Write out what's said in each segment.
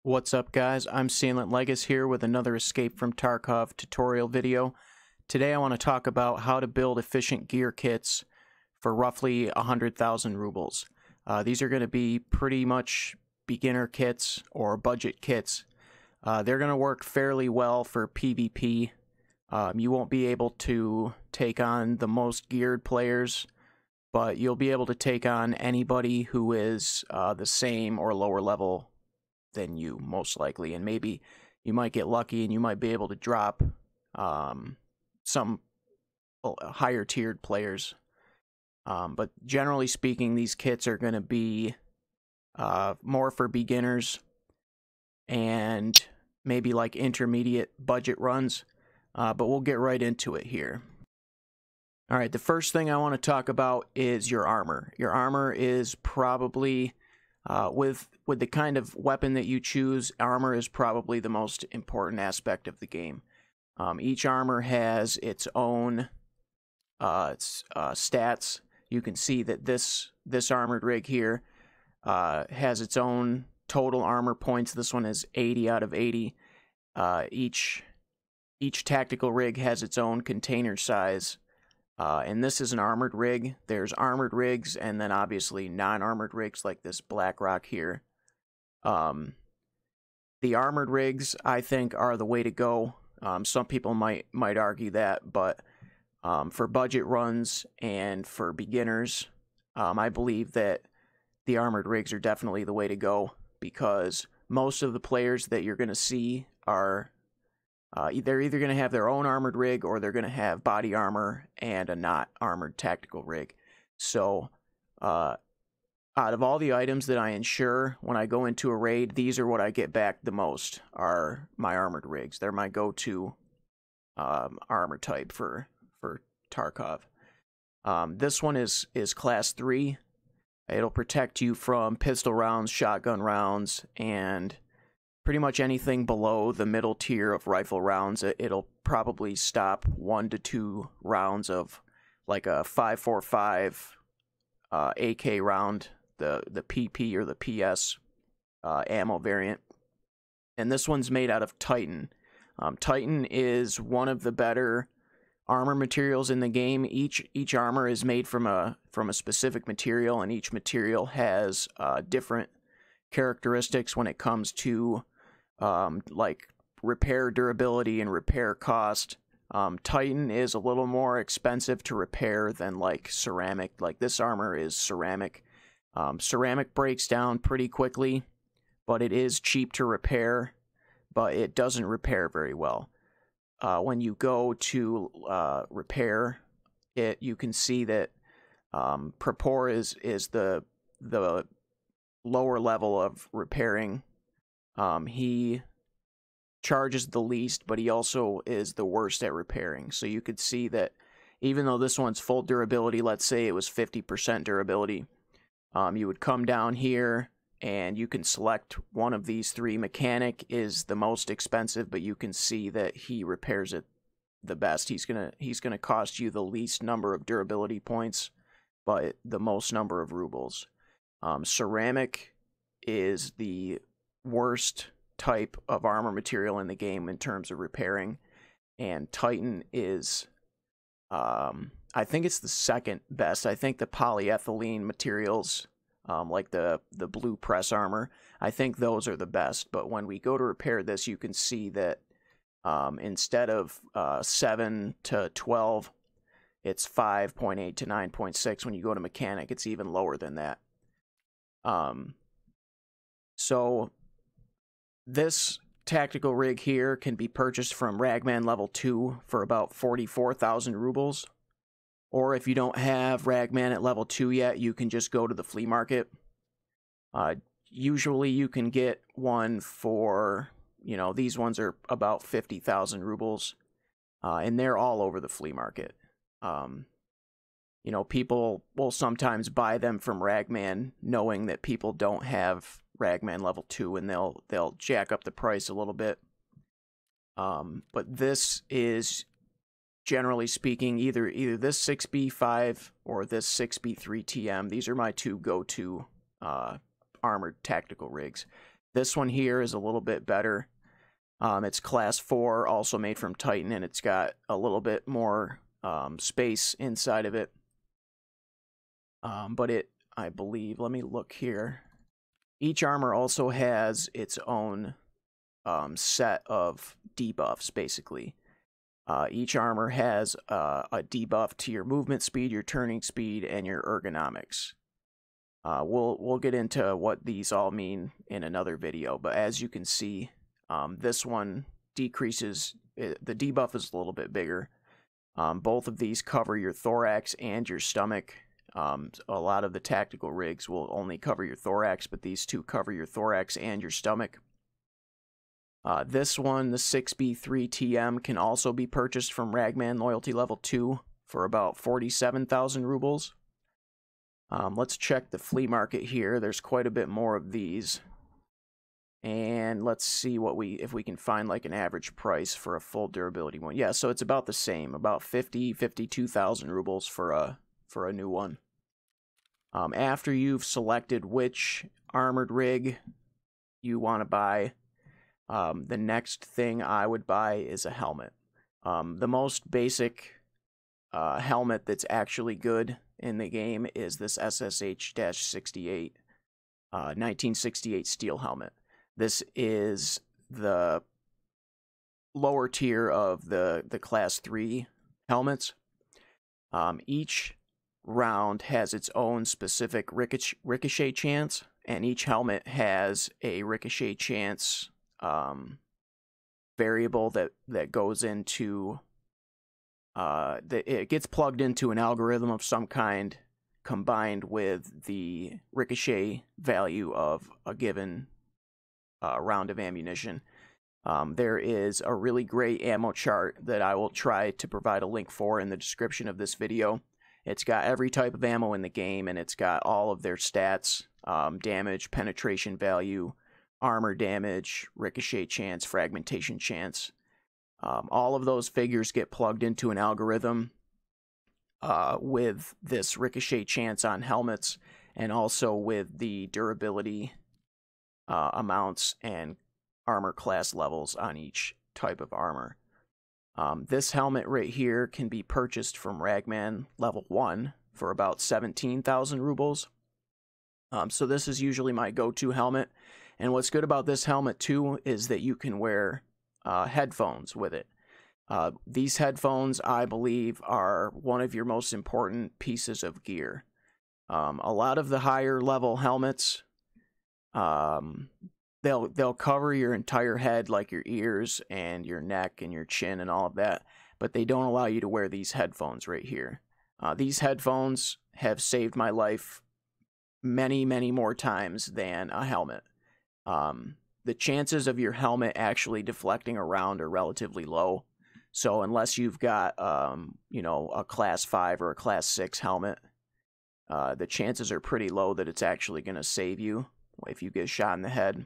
What's up, guys? I'm Salient Legus here with another Escape from Tarkov tutorial video. Today I want to talk about how to build efficient gear kits for roughly 100,000 rubles. These are going to be pretty much beginner kits or budget kits. They're going to work fairly well for PvP. You won't be able to take on the most geared players, but you'll be able to take on anybody who is the same or lower level than you, most likely, and maybe you might get lucky and you might be able to drop some higher tiered players. But generally speaking, these kits are going to be more for beginners and maybe like intermediate budget runs, but we'll get right into it here. Alright, the first thing I want to talk about is your armor. Your armor is probably with the kind of weapon that you choose, armor is probably the most important aspect of the game. Each armor has its own stats. You can see that this armored rig here has its own total armor points. This one is 80 out of 80. Each tactical rig has its own container size. And this is an armored rig. There's armored rigs and then obviously non-armored rigs like this Black Rock here. The armored rigs, I think, are the way to go. Some people might argue that, but for budget runs and for beginners, I believe that the armored rigs are definitely the way to go, because most of the players that you're going to see are they're either going to have their own armored rig or they're going to have body armor and a not armored tactical rig. So out of all the items that I insure when I go into a raid, these are what I get back the most, are my armored rigs. They're my go-to armor type for Tarkov. This one is class 3. It'll protect you from pistol rounds, shotgun rounds, and pretty much anything below the middle tier of rifle rounds. It'll probably stop 1 to 2 rounds of like a 5.45 AK round, the PP or the PS ammo variant. And this one's made out of Titan. Titan is one of the better armor materials in the game. Each armor is made from a specific material, and each material has different characteristics when it comes to like repair durability and repair cost. Titan is a little more expensive to repair than like ceramic. Like this armor is ceramic. Ceramic breaks down pretty quickly, but it is cheap to repair, but it doesn't repair very well. When you go to repair it, you can see that Prapor is the lower level of repairing. He charges the least, but he also is the worst at repairing. So you could see that even though this one's full durability, let's say it was 50% durability, you would come down here and you can select one of these 3. Mechanic is the most expensive, but you can see that he repairs it the best. He's gonna cost you the least number of durability points, but the most number of rubles. Ceramic is the worst type of armor material in the game in terms of repairing, and Titan is I think it's the second best. I think the polyethylene materials, like the blue press armor, I think those are the best. But when we go to repair this, you can see that instead of 7 to 12, it's 5.8 to 9.6. When you go to mechanic, it's even lower than that. So this tactical rig here can be purchased from Ragman level 2 for about 44,000 rubles. Or if you don't have Ragman at level 2 yet, you can just go to the flea market. Usually you can get one for, these ones are about 50,000 rubles. And they're all over the flea market. People will sometimes buy them from Ragman knowing that people don't have Ragman level 2, and they'll jack up the price a little bit. But this is, generally speaking, either this 6B5 or this 6B3 TM. These are my 2 go-to armored tactical rigs. This one here is a little bit better. It's class 4, also made from Titan, and it's got a little bit more space inside of it. But I believe, let me look here. Each armor also has its own set of debuffs, basically. Each armor has a debuff to your movement speed, your turning speed, and your ergonomics. We'll get into what these all mean in another video, but as you can see, this one decreases, the debuff is a little bit bigger. Both of these cover your thorax and your stomach. A lot of the tactical rigs will only cover your thorax, but these two cover your thorax and your stomach. This one, the 6B3TM, can also be purchased from Ragman Loyalty Level 2 for about 47,000 rubles. Let's check the flea market here. There's quite a bit more of these. And let's see if we can find like an average price for a full durability one. Yeah, so it's about the same, about 52,000 rubles for a new one. After you've selected which armored rig you want to buy, the next thing I would buy is a helmet. The most basic helmet that's actually good in the game is this SSH-68 1968 steel helmet. This is the lower tier of the class 3 helmets. Each round has its own specific ricochet chance, and each helmet has a ricochet chance variable that goes into it gets plugged into an algorithm of some kind, combined with the ricochet value of a given round of ammunition. There is a really great ammo chart that I will try to provide a link for in the description of this video. It's got every type of ammo in the game, and it's got all of their stats, damage, penetration value, armor damage, ricochet chance, fragmentation chance. All of those figures get plugged into an algorithm with this ricochet chance on helmets, and also with the durability amounts and armor class levels on each type of armor. This helmet right here can be purchased from Ragman Level 1 for about 17,000 rubles. So this is usually my go-to helmet. And what's good about this helmet too is that you can wear headphones with it. These headphones, I believe, are one of your most important pieces of gear. A lot of the higher level helmets, they'll cover your entire head, like your ears and your neck and your chin and all of that, but they don't allow you to wear these headphones right here. These headphones have saved my life many, many more times than a helmet. The chances of your helmet actually deflecting around are relatively low. So unless you've got, a class 5 or a class 6 helmet, the chances are pretty low that it's actually going to save you if you get shot in the head.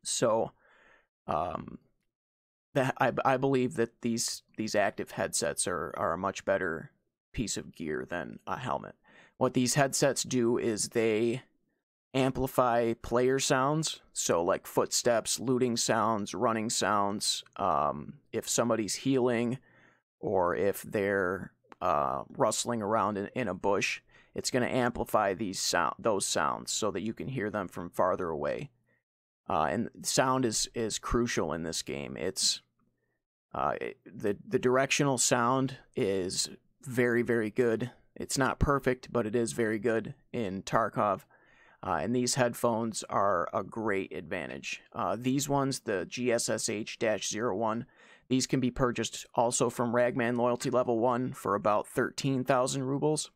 So I believe that these active headsets are a much better piece of gear than a helmet. What these headsets do is they amplify player sounds, so like footsteps, looting sounds, running sounds. If somebody's healing or if they're rustling around in a bush, it's going to amplify those sounds so that you can hear them from farther away. And sound is crucial in this game. It's the directional sound is very, very good. It's not perfect, but it is very good in Tarkov. And these headphones are a great advantage. These ones, the GSSH-01, these can be purchased also from Ragman Loyalty Level 1 for about 13,000 rubles.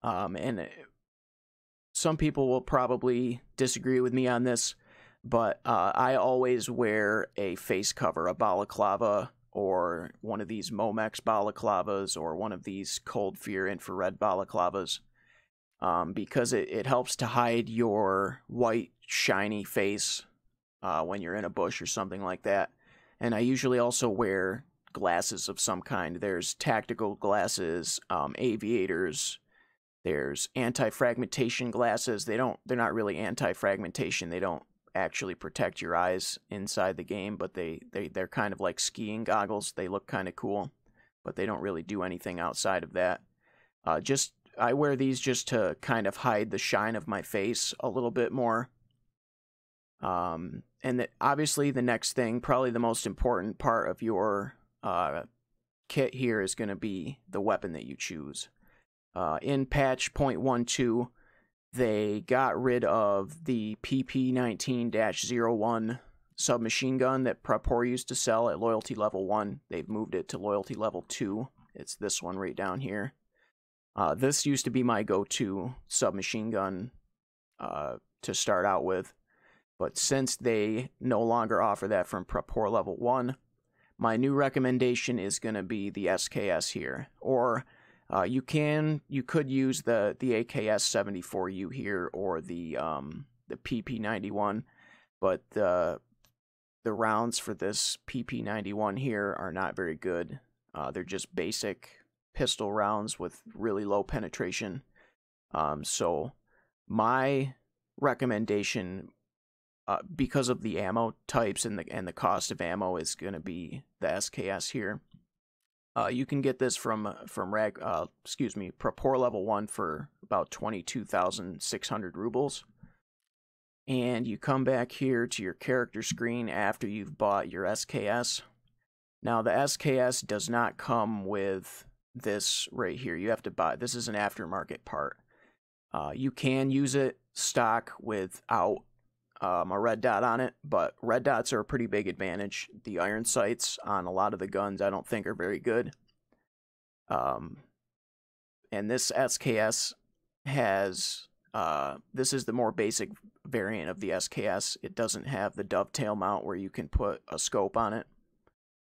And some people will probably disagree with me on this, but I always wear a face cover, a balaclava, or one of these Momex balaclavas, or one of these Cold Fear infrared balaclavas. Because it helps to hide your white, shiny face when you're in a bush or something like that. And I usually also wear glasses of some kind. There's tactical glasses, aviators, There's anti-fragmentation glasses. They're not really anti-fragmentation. They don't actually protect your eyes inside the game, but they're kind of like skiing goggles. They look kind of cool, but they don't really do anything outside of that. I wear these just to kind of hide the shine of my face a little bit more. And obviously the next thing, probably the most important part of your kit here, is going to be the weapon that you choose. In patch 0.12, they got rid of the PP-19-01 submachine gun that Prepor used to sell at loyalty level 1. They've moved it to loyalty level 2. It's this one right down here. This used to be my go-to submachine gun to start out with. But since they no longer offer that from Prepor level 1, my new recommendation is going to be the SKS here. Or you could use the AKS 74U here, or the PP91, but the rounds for this PP91 here are not very good. They're just basic pistol rounds with really low penetration. So my recommendation, because of the ammo types and the cost of ammo, is going to be the SKS here. You can get this from Prepor level 1 for about 22,600 rubles. And you come back here to your character screen after you've bought your SKS. Now the SKS does not come with this right here. You have to buy, this is an aftermarket part. You can use it stock without a red dot on it, but red dots are a pretty big advantage. The iron sights on a lot of the guns I don't think are very good. And this SKS has, this is the more basic variant of the SKS. It doesn't have the dovetail mount where you can put a scope on it.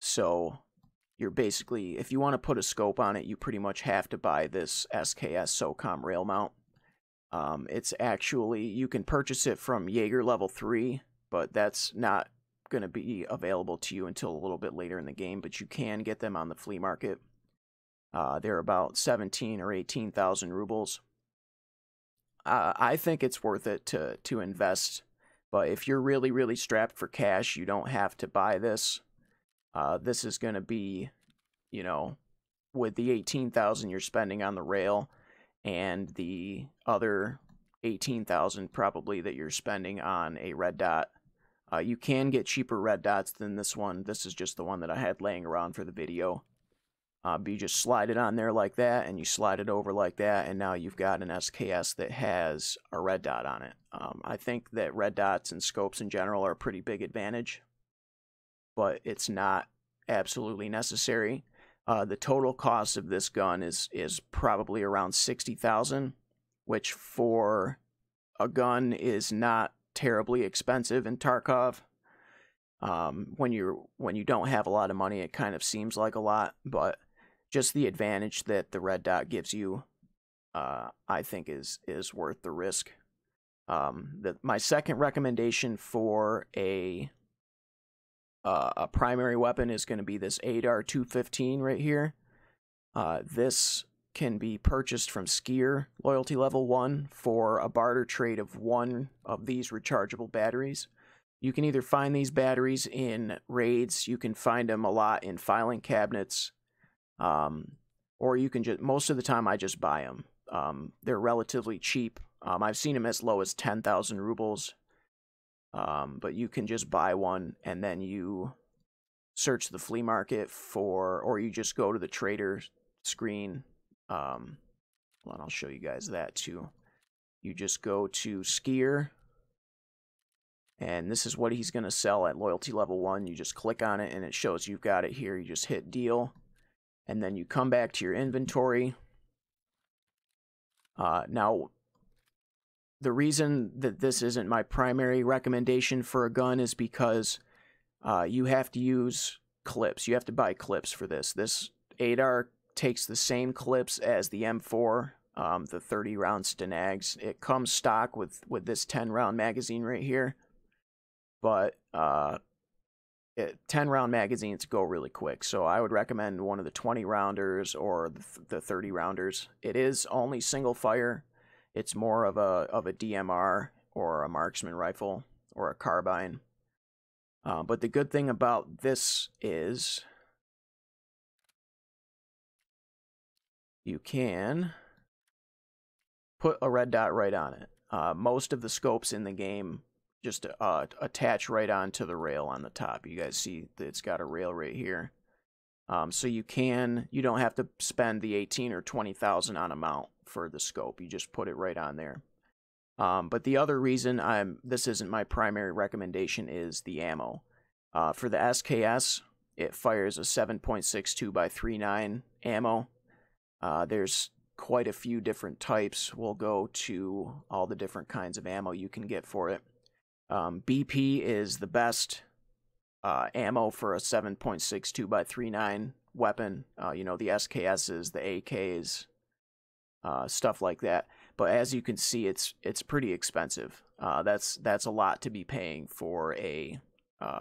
So you're basically, if you want to put a scope on it, you pretty much have to buy this SKS SOCOM rail mount. It's actually, you can purchase it from Jaeger level 3, but that's not going to be available to you until a little bit later in the game, but you can get them on the flea market. They're about 17 or 18,000 rubles. I think it's worth it to invest, but if you're really, really strapped for cash, you don't have to buy this. This is going to be, you know, with the 18,000 you're spending on the rail, and the other 18,000 probably that you're spending on a red dot. You can get cheaper red dots than this one. This is just the one that I had laying around for the video. But you just slide it on there like that, and you slide it over like that, and now you've got an SKS that has a red dot on it. I think that red dots and scopes in general are a pretty big advantage, but it's not absolutely necessary. The total cost of this gun is probably around 60,000, which for a gun is not terribly expensive in Tarkov. When you don't have a lot of money, it kind of seems like a lot, but just the advantage that the red dot gives you, I think is worth the risk. My second recommendation for a primary weapon is going to be this ADAR 215 right here. This can be purchased from Skier loyalty level 1 for a barter trade of one of these rechargeable batteries. You can either find these batteries in raids, you can find them a lot in filing cabinets, or you can just, most of the time I just buy them. They're relatively cheap. I've seen them as low as 10,000 rubles. But you can just buy one, and then you search the flea market for, or you just go to the trader screen. Well, I'll show you guys that too. You just go to Skier, and this is what he's going to sell at loyalty level 1. You just click on it, and it shows you've got it here. You just hit deal, and then you come back to your inventory. Now, the reason that this isn't my primary recommendation for a gun is because you have to use clips. You have to buy clips for this. This ADAR takes the same clips as the M4, the 30-round Stanags. It comes stock with this 10-round magazine right here. But 10 round magazines go really quick, so I would recommend one of the 20 rounders or the 30 rounders. It is only single fire. It's more of a DMR or a marksman rifle or a carbine. But the good thing about this is you can put a red dot right on it. Most of the scopes in the game just attach right onto the rail on the top. You guys see that it's got a rail right here. So you don't have to spend the 18 or 20,000 on a mount for the scope. You just put it right on there. But the other reason this isn't my primary recommendation is the ammo. For the SKS, it fires a 7.62 by 3.9 ammo. There's quite a few different types. We'll go to all the different kinds of ammo you can get for it. BP is the best ammo for a 7.62 by 3.9 weapon. You know, the SKSs, the AKs, stuff like that. But as you can see, it's pretty expensive. That's a lot to be paying for a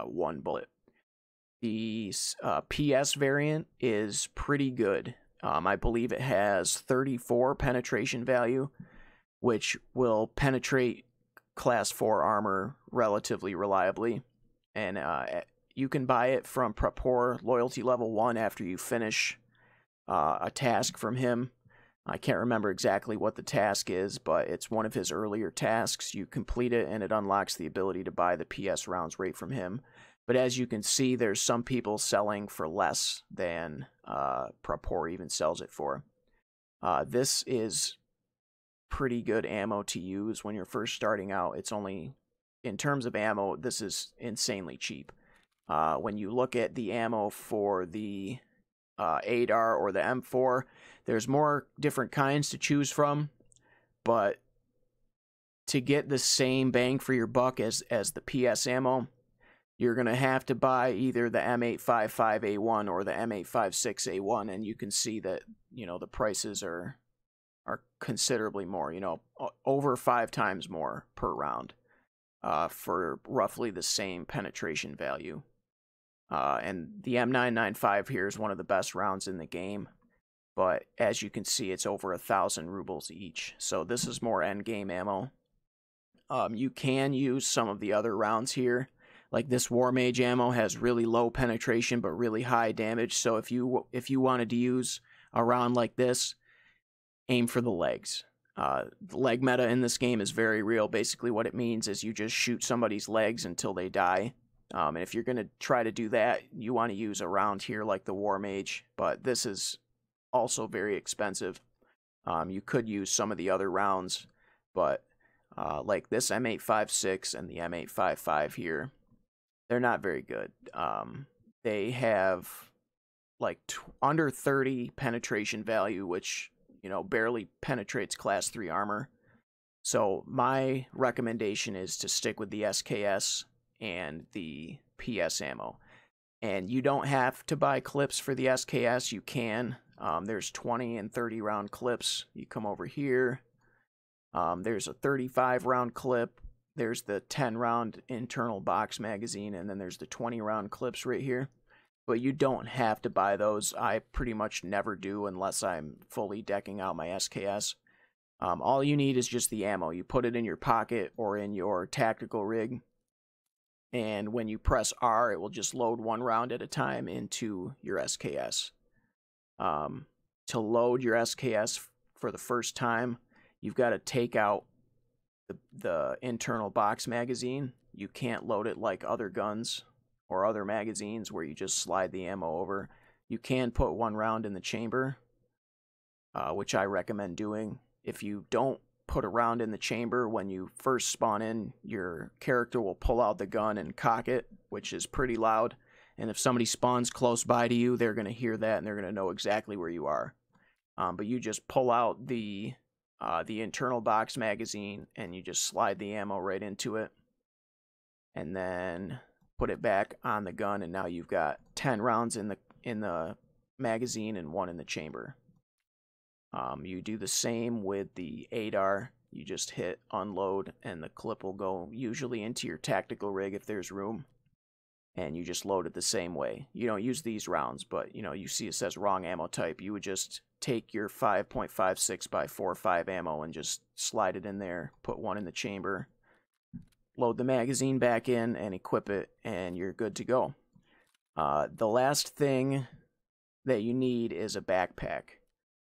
one bullet. The PS variant is pretty good. I believe it has 34 penetration value, which will penetrate class 4 armor relatively reliably. And you can buy it from Prepor Loyalty Level 1 after you finish a task from him. I can't remember exactly what the task is, but it's one of his earlier tasks. You complete it, and it unlocks the ability to buy the PS rounds right from him. But as you can see, there's some people selling for less than Prepor even sells it for. This is pretty good ammo to use when you're first starting out. It's only, in terms of ammo, this is insanely cheap. When you look at the ammo for the ADAR or the M4, there's more different kinds to choose from, but to get the same bang for your buck as the PS ammo, you're going to have to buy either the M855A1 or the M856A1, and you can see that, you know, the prices are considerably more, you know, over 5 times more per round for roughly the same penetration value. And the M995 here is one of the best rounds in the game, but as you can see, it's over 1,000 rubles each. So this is more end game ammo. You can use some of the other rounds here. Like this War Mage ammo has really low penetration but really high damage. So if you wanted to use a round like this, aim for the legs. The leg meta in this game is very real. Basically what it means is you just shoot somebody's legs until they die. And if you're going to try to do that, you want to use a round here like the War Mage, but this is also very expensive. You could use some of the other rounds, but like this M856 and the M855 here, they're not very good. They have like under 30 penetration value, which, you know, barely penetrates class 3 armor. So my recommendation is to stick with the SKS and the PS ammo. And you don't have to buy clips for the SKS. You can. There's 20 and 30 round clips. You come over here. There's a 35 round clip. There's the 10 round internal box magazine, and then there's the 20 round clips right here. But you don't have to buy those. I pretty much never do unless I'm fully decking out my SKS. All you need is just the ammo. You put it in your pocket or in your tactical rig, and when you press R, it will just load one round at a time into your SKS. To load your SKS for the first time, you've got to take out the internal box magazine. You can't load it like other guns or other magazines where you just slide the ammo over. You can put one round in the chamber, which I recommend doing. If you don't put a round in the chamber when you first spawn in, your character will pull out the gun and cock it, which is pretty loud. And if somebody spawns close by to you, they're going to hear that and they're going to know exactly where you are. But you just pull out the internal box magazine and you just slide the ammo right into it, and then put it back on the gun, and now you've got 10 rounds in the magazine and 1 in the chamber. You do the same with the ADAR. You just hit unload and the clip will go usually into your tactical rig if there's room. and you just load it the same way. You don't use these rounds, but you see it says wrong ammo type. You would just take your 5.56 by 4.5 ammo and just slide it in there, put one in the chamber, load the magazine back in, and equip it, and you're good to go. The last thing that you need is a backpack.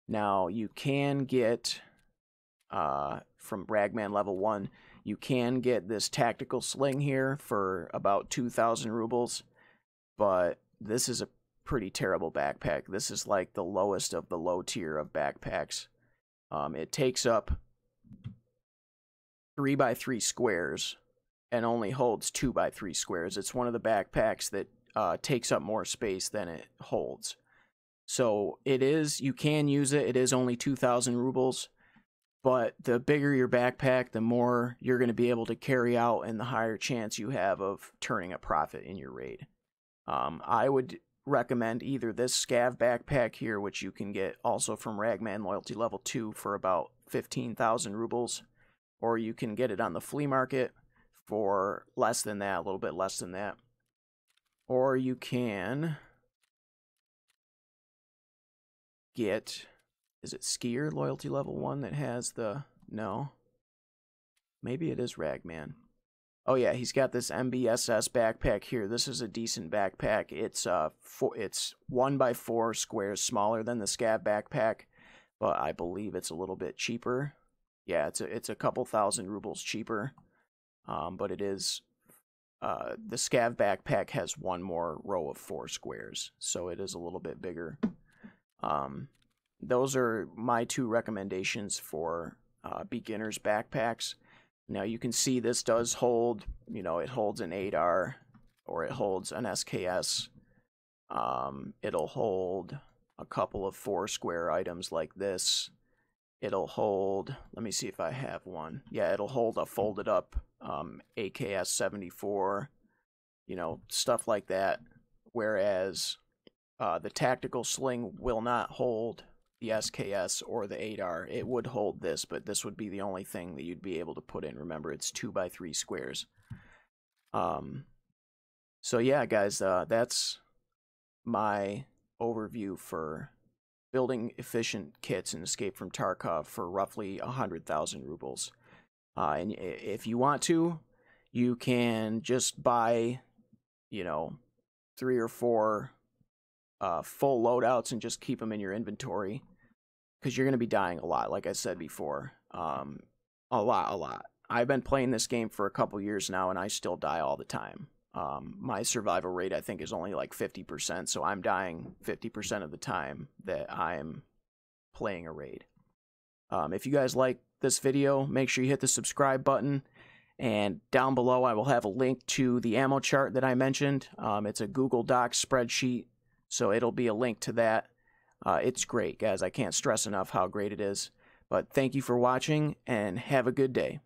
Now, you can get, from Ragman level 1, you can get this tactical sling here for about 2,000 rubles, but this is a pretty terrible backpack. This is like the lowest of the low tier of backpacks. It takes up 3x3 squares and only holds 2x3 squares. It's one of the backpacks that takes up more space than it holds. So you can use it. It is only 2,000 rubles. But the bigger your backpack, the more you're going to be able to carry out and the higher chance you have of turning a profit in your raid. I would recommend either this scav backpack here, which you can get also from Ragman Loyalty Level 2 for about 15,000 rubles, or you can get it on the flea market for less than that, a little bit less than that. Or you can get... Is it Skier Loyalty Level 1 that has the... No. Maybe it is Ragman. Oh yeah, he's got this MBSS backpack here. This is a decent backpack. It's 1x4 squares smaller than the Scav backpack, but I believe it's a little bit cheaper. Yeah, it's a couple thousand rubles cheaper. But it is... the Scav backpack has one more row of 4 squares, so it is a little bit bigger. Those are my 2 recommendations for beginners backpacks. Now you can see this does hold, it holds an 8R or it holds an SKS. It'll hold a couple of 4 square items like this. It'll hold, let me see if I have one. Yeah, it'll hold a folded up AKS 74, stuff like that. Whereas the tactical sling will not hold the SKS or the 8R. It would hold this, but this would be the only thing that you'd be able to put in. Remember, it's 2x3 squares. So yeah, guys, that's my overview for building efficient kits in Escape from Tarkov for roughly 100,000 rubles. And if you want to, you can just buy, 3 or 4 full loadouts and just keep them in your inventory, because you're going to be dying a lot, like I said before. A lot. I've been playing this game for a couple years now, and I still die all the time. My survival rate, I think, is only like 50%, so I'm dying 50% of the time that I'm playing a raid. If you guys like this video, make sure you hit the subscribe button, and down below I will have a link to the ammo chart that I mentioned. It's a Google Docs spreadsheet, so it'll be a link to that. It's great, guys. I can't stress enough how great it is. But thank you for watching, and have a good day.